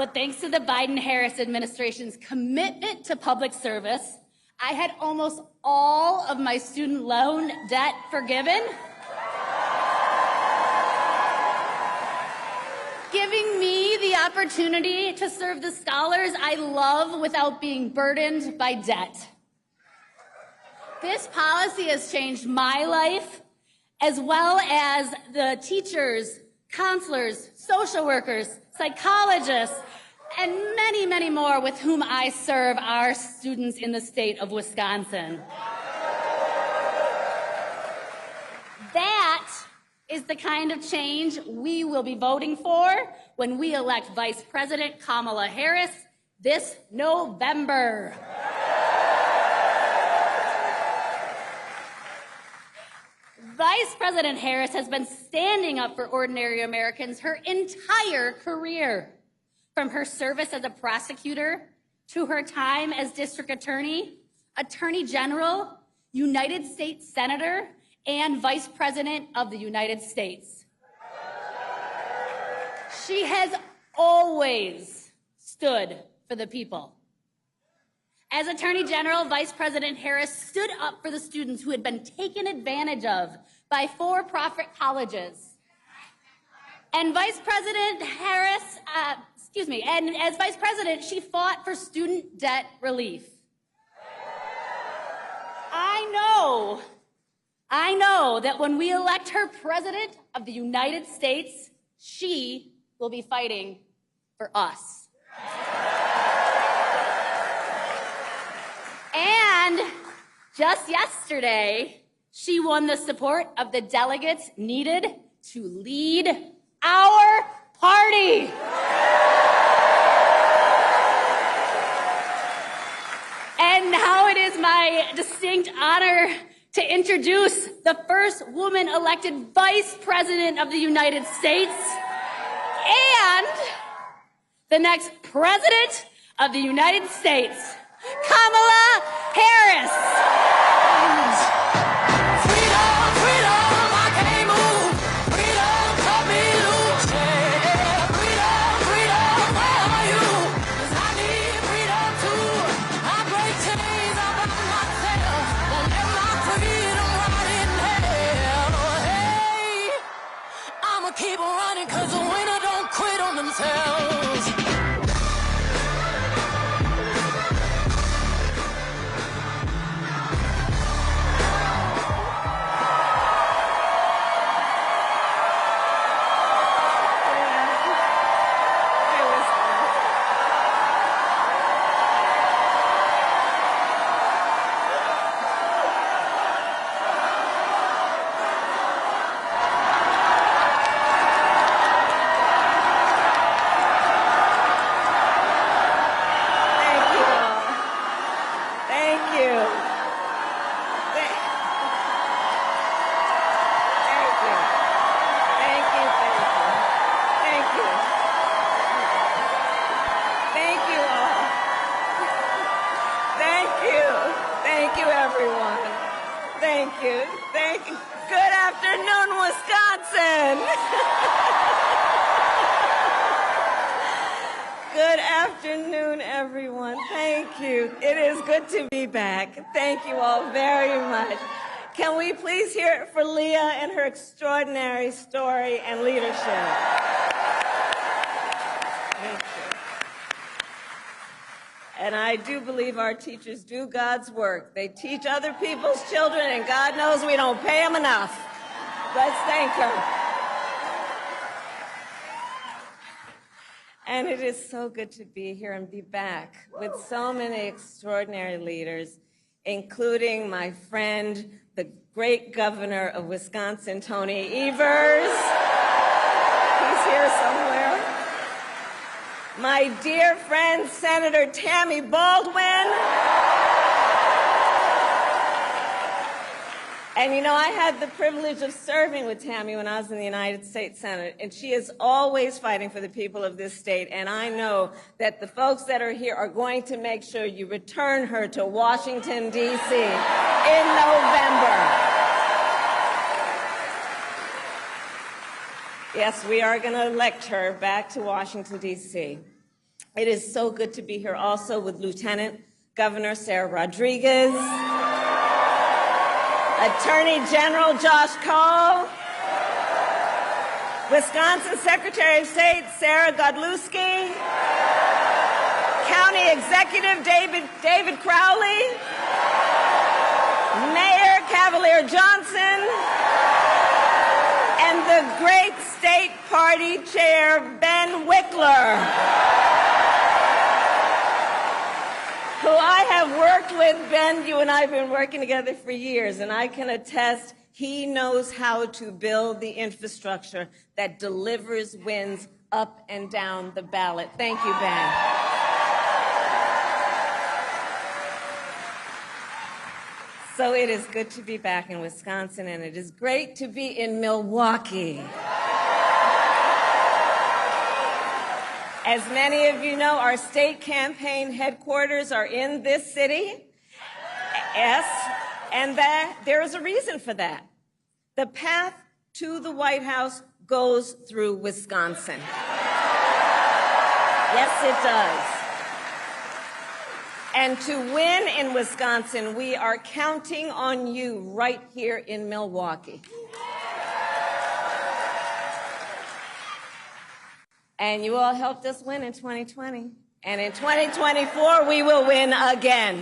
But thanks to the Biden-Harris administration's commitment to public service, I had almost all of my student loan debt forgiven, giving me the opportunity to serve the scholars I love without being burdened by debt. This policy has changed my life, as well as the teachers, counselors, social workers, psychologists, and many, many more with whom I serve our students in the state of Wisconsin. That is the kind of change we will be voting for when we elect Vice President Kamala Harris this November. Vice President Harris has been standing up for ordinary Americans her entire career, from her service as a prosecutor to her time as district attorney, attorney general, United States Senator, and Vice President of the United States. She has always stood for the people. As Attorney General, Vice President Harris stood up for the students who had been taken advantage of by for-profit colleges. And Vice President Harris, and as Vice President, she fought for student debt relief. I know that when we elect her President of the United States, she will be fighting for us. And just yesterday, she won the support of the delegates needed to lead our party. And now it is my distinct honor to introduce the first woman elected Vice President of the United States and the next President of the United States, Kamala Harris. Keep on running, cause the winner don't quit on themselves. Thank you. Good afternoon, Wisconsin. Good afternoon, everyone. Thank you. It is good to be back. Thank you all very much. Can we please hear it for Leah and her extraordinary story and leadership? Thank you. And I do believe our teachers do God's work. They teach other people's children, and God knows we don't pay them enough. Let's thank her. And it is so good to be here and be back with so many extraordinary leaders, including my friend, the great governor of Wisconsin, Tony Evers. He's here somewhere. My dear friend, Senator Tammy Baldwin. And you know, I had the privilege of serving with Tammy when I was in the United States Senate, and she is always fighting for the people of this state, and I know that the folks that are here are going to make sure you return her to Washington, D.C. in November. Yes, we are going to elect her back to Washington, D.C. It is so good to be here also with Lieutenant Governor Sarah Rodriguez, Attorney General Josh Cole, Wisconsin Secretary of State Sarah Godlewski, County Executive David Crowley, Mayor Cavalier Johnson, and the great State Party Chair Ben Wickler, who I have worked with. Ben, you and I have been working together for years, and I can attest he knows how to build the infrastructure that delivers wins up and down the ballot. Thank you, Ben. So it is good to be back in Wisconsin, and it is great to be in Milwaukee. As many of you know, our state campaign headquarters are in this city. Yes, and there is a reason for that. The path to the White House goes through Wisconsin. Yes, it does. And to win in Wisconsin, we are counting on you right here in Milwaukee. And you all helped us win in 2020. And in 2024, we will win again.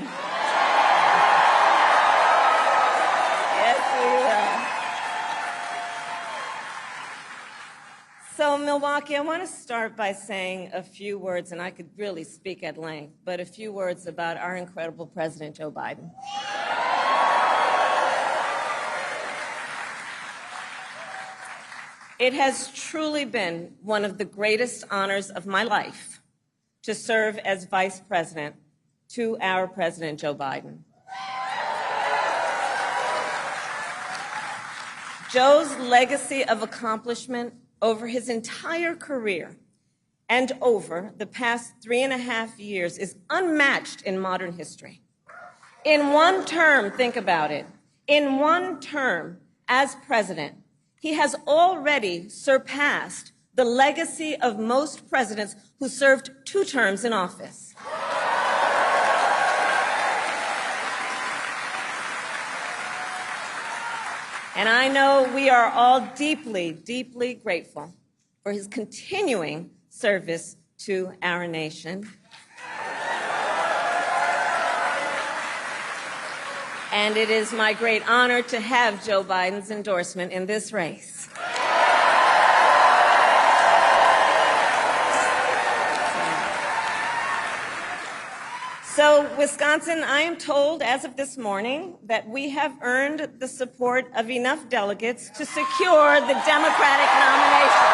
Yes, we will. So, Milwaukee, I want to start by saying a few words, and I could really speak at length, but a few words about our incredible President Joe Biden. It has truly been one of the greatest honors of my life to serve as Vice President to our President Joe Biden. Joe's legacy of accomplishment over his entire career and over the past 3.5 years is unmatched in modern history. In one term, think about it, in one term as president, he has already surpassed the legacy of most presidents who served 2 terms in office. And I know we are all deeply, deeply grateful for his continuing service to our nation. And it is my great honor to have Joe Biden's endorsement in this race. So, Wisconsin, I am told as of this morning that we have earned the support of enough delegates to secure the Democratic nomination.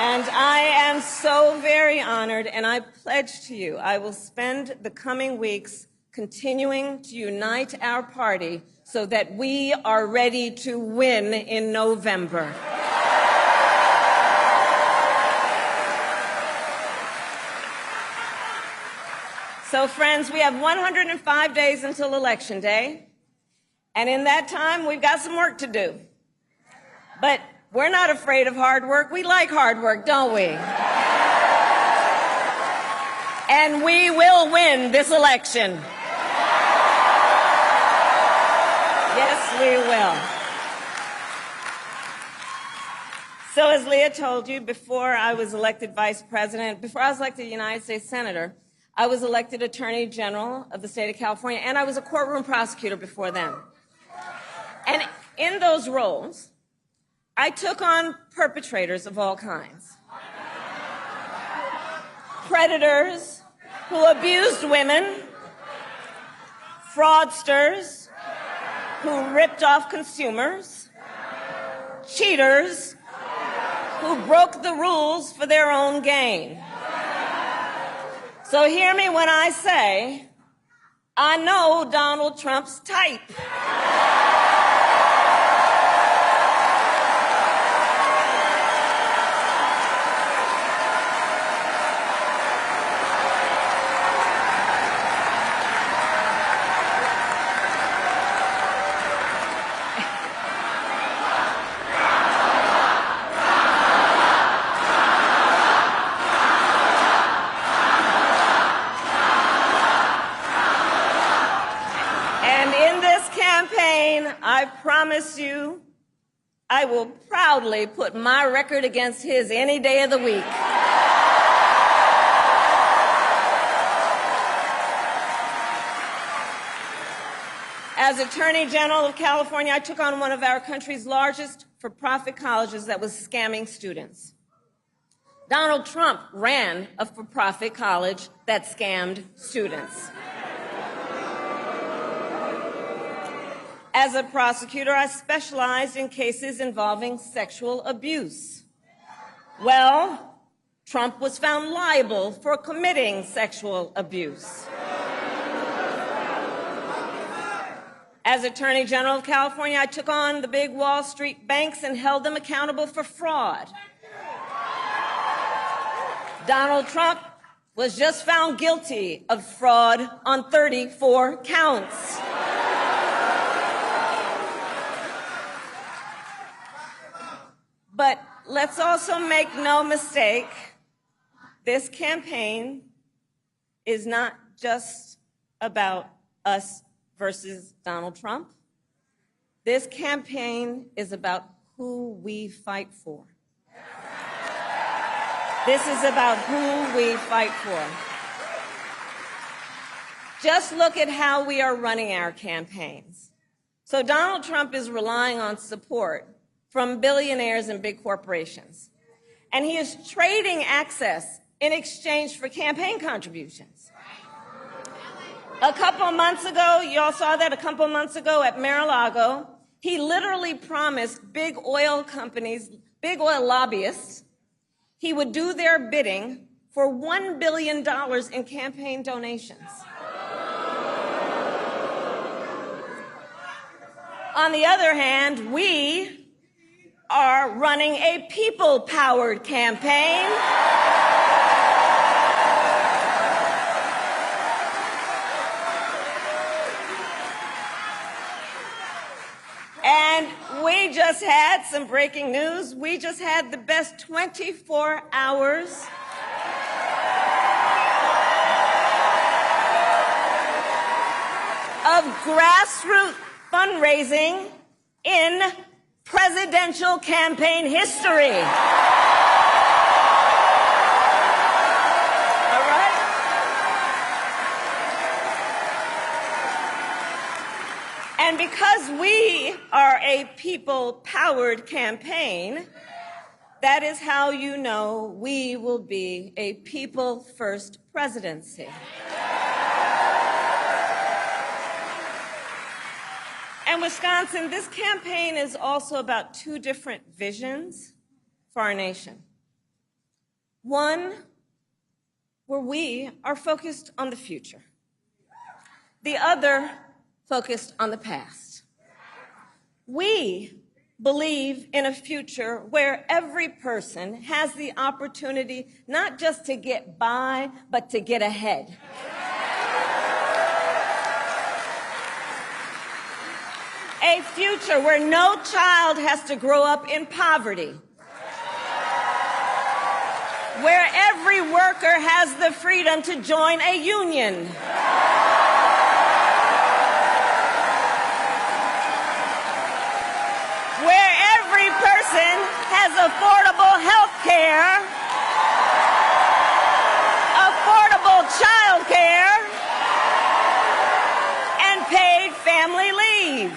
And I am so very honored, and I pledge to you I will spend the coming weeks continuing to unite our party so that we are ready to win in November. So, friends, we have 105 days until Election Day, and in that time, we've got some work to do. But we're not afraid of hard work. We like hard work, don't we? And we will win this election. Yes, we will. So as Leah told you, before I was elected vice president, before I was elected United States Senator, I was elected Attorney General of the state of California, and I was a courtroom prosecutor before then. And in those roles, I took on perpetrators of all kinds. Predators who abused women, fraudsters who ripped off consumers, cheaters who broke the rules for their own gain. So hear me when I say, I know Donald Trump's type. campaign, I promise you, I will proudly put my record against his any day of the week. As Attorney General of California, I took on one of our country's largest for-profit colleges that was scamming students. Donald Trump ran a for-profit college that scammed students. As a prosecutor, I specialized in cases involving sexual abuse. Well, Trump was found liable for committing sexual abuse. As Attorney General of California, I took on the big Wall Street banks and held them accountable for fraud. Donald Trump was just found guilty of fraud on 34 counts. But let's also make no mistake, this campaign is not just about us versus Donald Trump. This campaign is about who we fight for. This is about who we fight for. Just look at how we are running our campaigns. So Donald Trump is relying on support from billionaires and big corporations. And he is trading access in exchange for campaign contributions. A couple months ago, you all saw that a couple months ago at Mar-a-Lago, he literally promised big oil companies, big oil lobbyists, he would do their bidding for $1 billion in campaign donations. On the other hand, we are running a people-powered campaign. And we just had some breaking news. We just had the best 24 hours of grassroots fundraising in presidential campaign history. All right? And because we are a people-powered campaign, that is how you know we will be a people-first presidency. And Wisconsin, this campaign is also about two different visions for our nation. One, where we are focused on the future. The other, focused on the past. We believe in a future where every person has the opportunity not just to get by, but to get ahead. A future where no child has to grow up in poverty. Where every worker has the freedom to join a union. Where every person has affordable health care, affordable child care, and paid family leave.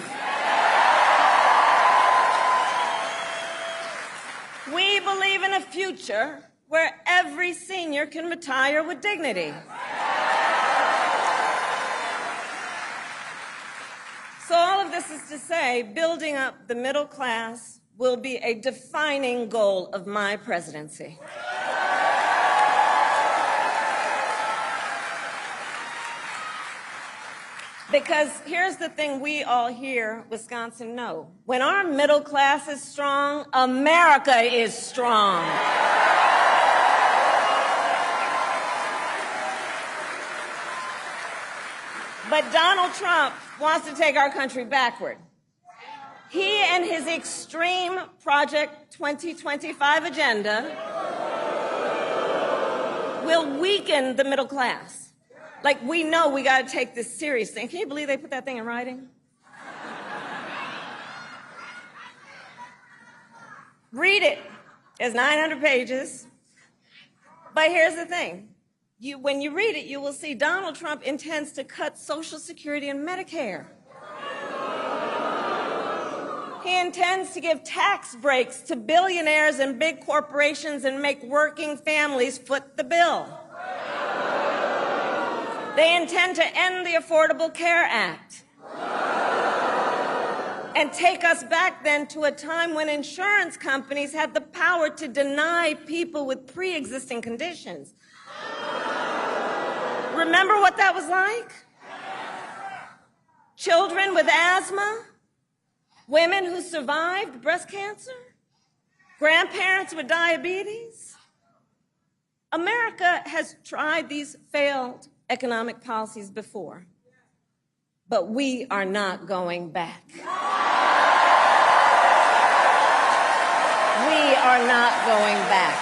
We believe in a future where every senior can retire with dignity. So all of this is to say, building up the middle class will be a defining goal of my presidency. Because here's the thing we all here, Wisconsin, know. When our middle class is strong, America is strong. But Donald Trump wants to take our country backward. He and his extreme Project 2025 agenda will weaken the middle class. Like, we know we got to take this seriously. And can you believe they put that thing in writing? Read it. It's 900 pages. But here's the thing. When you read it, you will see Donald Trump intends to cut Social Security and Medicare. He intends to give tax breaks to billionaires and big corporations and make working families foot the bill. They intend to end the Affordable Care Act and take us back then to a time when insurance companies had the power to deny people with pre-existing conditions. Remember what that was like? Children with asthma, women who survived breast cancer, grandparents with diabetes. America has tried these failed economic policies before, but we are not going back. We are not going back.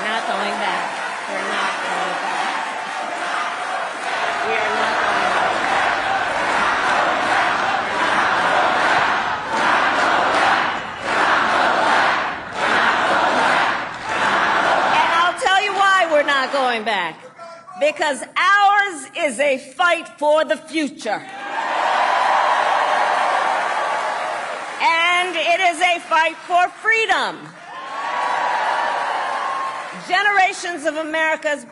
Not going back. We're not going back. We are not going back. And I'll tell you why we're not going back. Because ours is a fight for the future. And it is a fight for freedom. Generations of America's,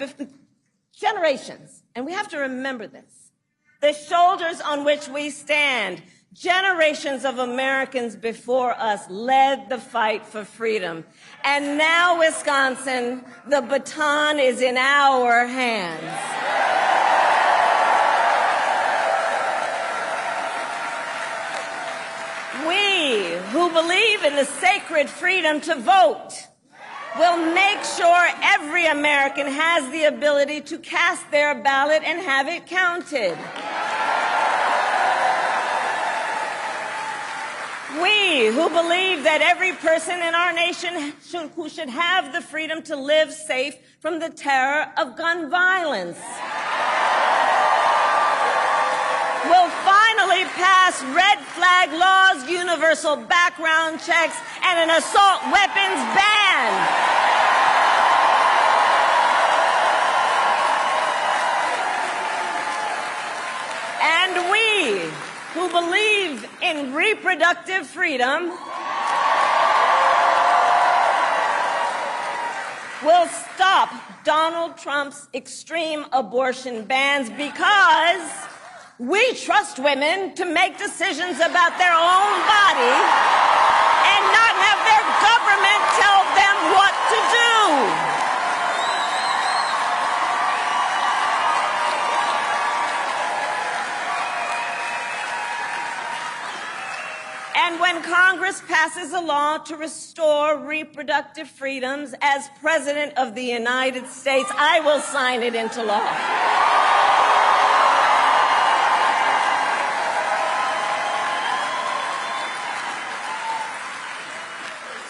generations, and we have to remember this, the shoulders on which we stand, generations of Americans before us led the fight for freedom. And now, Wisconsin, the baton is in our hands. We who believe in the sacred freedom to vote will make sure every American has the ability to cast their ballot and have it counted. We who believe that every person in our nation who should have the freedom to live safe from the terror of gun violence will finally pass red flag laws, universal background checks, and an assault weapons ban. And we who believe in reproductive freedom will stop Donald Trump's extreme abortion bans because we trust women to make decisions about their own body and not have their government tell them what to do. And when Congress passes a law to restore reproductive freedoms as President of the United States, I will sign it into law.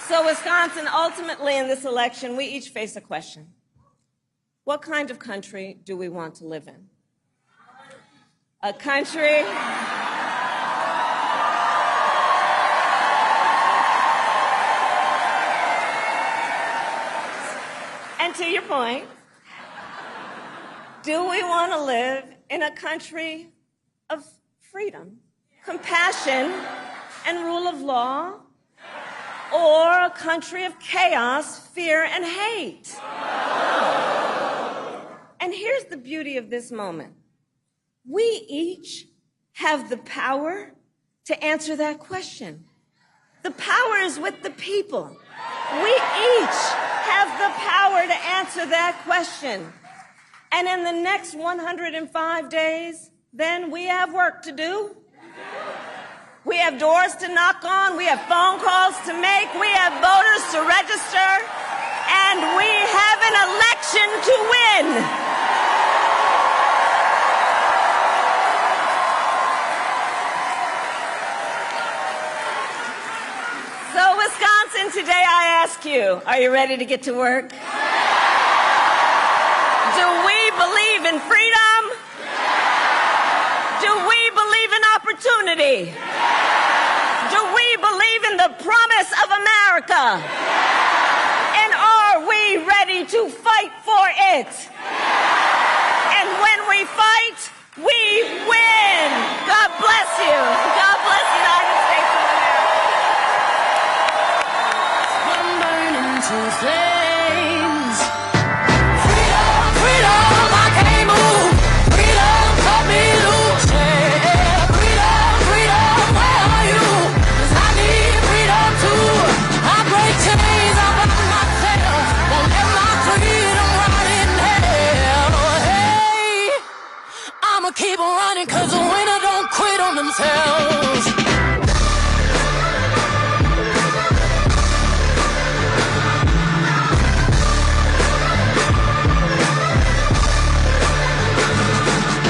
So, Wisconsin, ultimately in this election, we each face a question. What kind of country do we want to live in? A country and to your point, do we want to live in a country of freedom, compassion, and rule of law? Or a country of chaos, fear, and hate? And here's the beauty of this moment. We each have the power to answer that question. The power is with the people. We each have the power to answer that question. And in the next 105 days, then we have work to do. We have doors to knock on, we have phone calls to make, we have voters to register, and we have an election to win. So, Wisconsin, today I ask you, are you ready to get to work? Do we believe in freedom? Do we believe in opportunity? Do we believe in the America? And are we ready to fight for it? And when we fight, we win. God bless you. God bless the United States of America. I'm burning to flames. Freedom, freedom, I can't move. Freedom, cut me loose. Yeah. Freedom, freedom, where are you? 'Cause I need freedom too. I break chains all by myself. Won't let my freedom rot in hell. Hey, I'ma keep on running 'cause the winner don't quit on themselves.